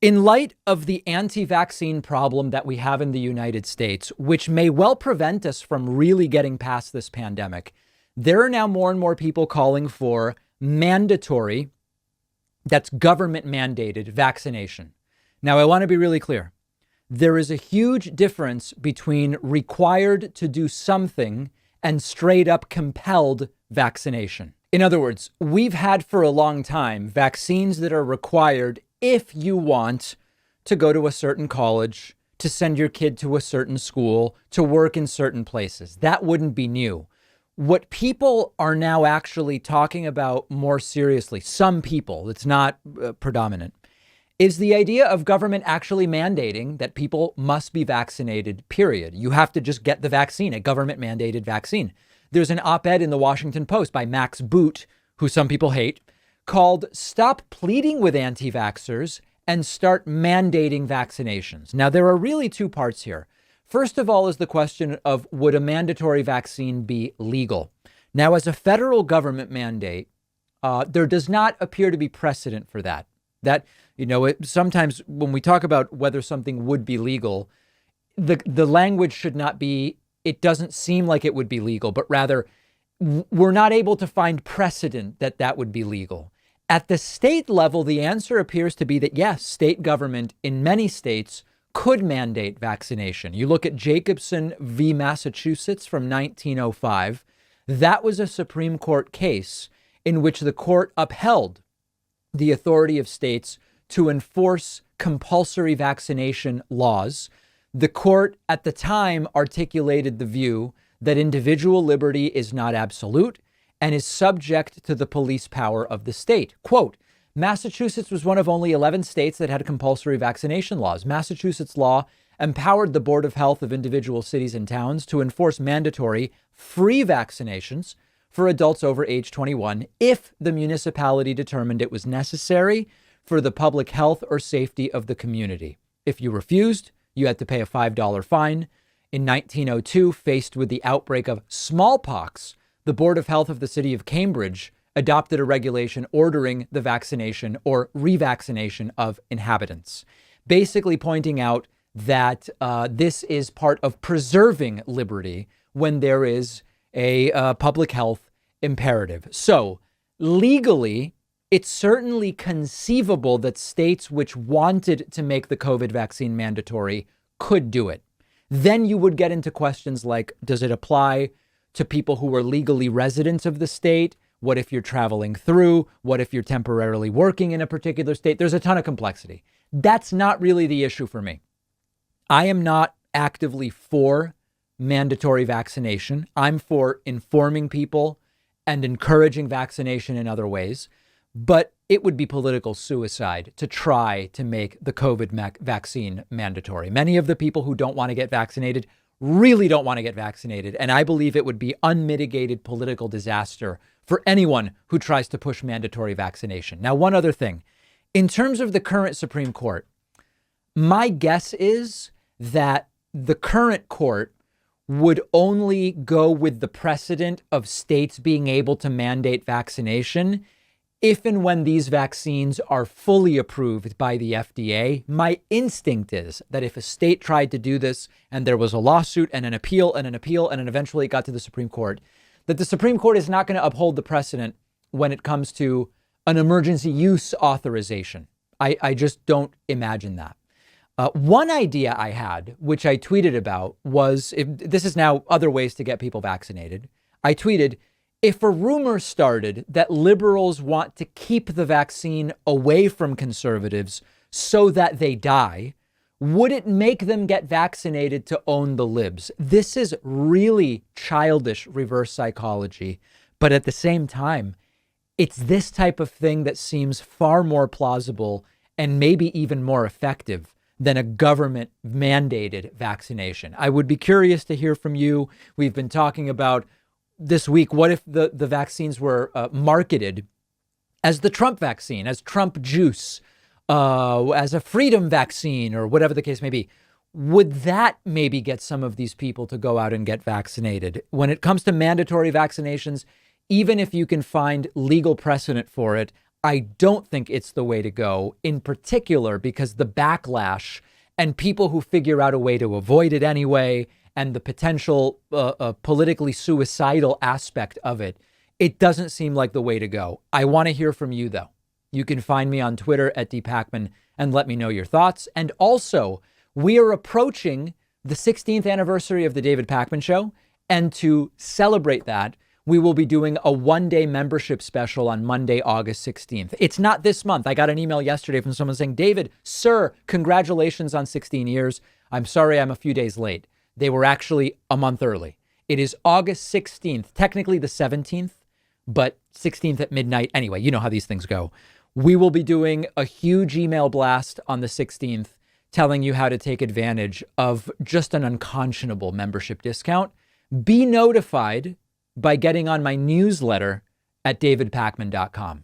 In light of the anti-vaccine problem that we have in the United States, which may well prevent us from really getting past this pandemic, there are now more and more people calling for mandatory, that's government mandated vaccination. Now, I want to be really clear. There is a huge difference between required to do something and straight up compelled vaccination. In other words, we've had for a long time vaccines that are required if you want to go to a certain college, to send your kid to a certain school, to work in certain places. That wouldn't be new. What people are now actually talking about more seriously, some people, it's not predominant, is the idea of government actually mandating that people must be vaccinated, period. You have to just get the vaccine, a government mandated vaccine. There's an op-ed in the Washington Post by Max Boot, who some people hate, called "Stop Pleading with Anti-Vaxxers and Start Mandating Vaccinations." Now, there are really two parts here. First of all is the question of, would a mandatory vaccine be legal? Now, as a federal government mandate, there does not appear to be precedent for that. Sometimes when we talk about whether something would be legal, the language should not be, it doesn't seem like it would be legal, but rather we're not able to find precedent that would be legal. At the state level, the answer appears to be that, yes, state government in many states could mandate vaccination. You look at Jacobson v. Massachusetts from 1905. That was a Supreme Court case in which the court upheld the authority of states to enforce compulsory vaccination laws. The court at the time articulated the view that individual liberty is not absolute and is subject to the police power of the state. Quote, Massachusetts was one of only 11 states that had compulsory vaccination laws. Massachusetts law empowered the Board of Health of individual cities and towns to enforce mandatory free vaccinations for adults over age 21 if the municipality determined it was necessary for the public health or safety of the community. If you refused, you had to pay a $5 fine. In 1902, faced with the outbreak of smallpox, the Board of Health of the city of Cambridge adopted a regulation ordering the vaccination or revaccination of inhabitants, basically pointing out that this is part of preserving liberty when there is a public health imperative. So legally, it's certainly conceivable that states which wanted to make the COVID vaccine mandatory could do it. Then you would get into questions like, does it apply to people who are legally residents of the state? What if you're traveling through? What if you're temporarily working in a particular state? There's a ton of complexity. That's not really the issue for me. I am not actively for mandatory vaccination. I'm for informing people and encouraging vaccination in other ways. But it would be political suicide to try to make the COVID vaccine mandatory. Many of the people who don't want to get vaccinated really don't want to get vaccinated. And I believe it would be unmitigated political disaster for anyone who tries to push mandatory vaccination. Now, one other thing, in terms of the current Supreme Court, my guess is that the current court would only go with the precedent of states being able to mandate vaccination if and when these vaccines are fully approved by the FDA. My instinct is that if a state tried to do this and there was a lawsuit and an appeal and an appeal and eventually it got to the Supreme Court, that the Supreme Court is not going to uphold the precedent when it comes to an emergency use authorization. I just don't imagine that. One idea I had, which I tweeted about, was, if this is now other ways to get people vaccinated. I tweeted, if a rumor started that liberals want to keep the vaccine away from conservatives so that they die, would it make them get vaccinated to own the libs? This is really childish reverse psychology. But at the same time, it's this type of thing that seems far more plausible and maybe even more effective than a government mandated vaccination. I would be curious to hear from you. We've been talking about this week, what if the vaccines were marketed as the Trump vaccine, as Trump juice, as a freedom vaccine, or whatever the case may be? Would that maybe get some of these people to go out and get vaccinated? When it comes to mandatory vaccinations, even if you can find legal precedent for it, I don't think it's the way to go, in particular because the backlash and people who figure out a way to avoid it anyway, and the potential politically suicidal aspect of it, it doesn't seem like the way to go. I want to hear from you, though. You can find me on Twitter at @dpacman and let me know your thoughts. And also, we are approaching the 16th anniversary of the David Pakman Show. And to celebrate that, we will be doing a one-day membership special on Monday, August 16th. It's not this month. I got an email yesterday from someone saying, David, sir, congratulations on 16 years. I'm sorry I'm a few days late. They were actually a month early. It is August 16th, technically the 17th, but 16th at midnight. Anyway, you know how these things go. We will be doing a huge email blast on the 16th telling you how to take advantage of just an unconscionable membership discount. Be notified by getting on my newsletter at davidpakman.com.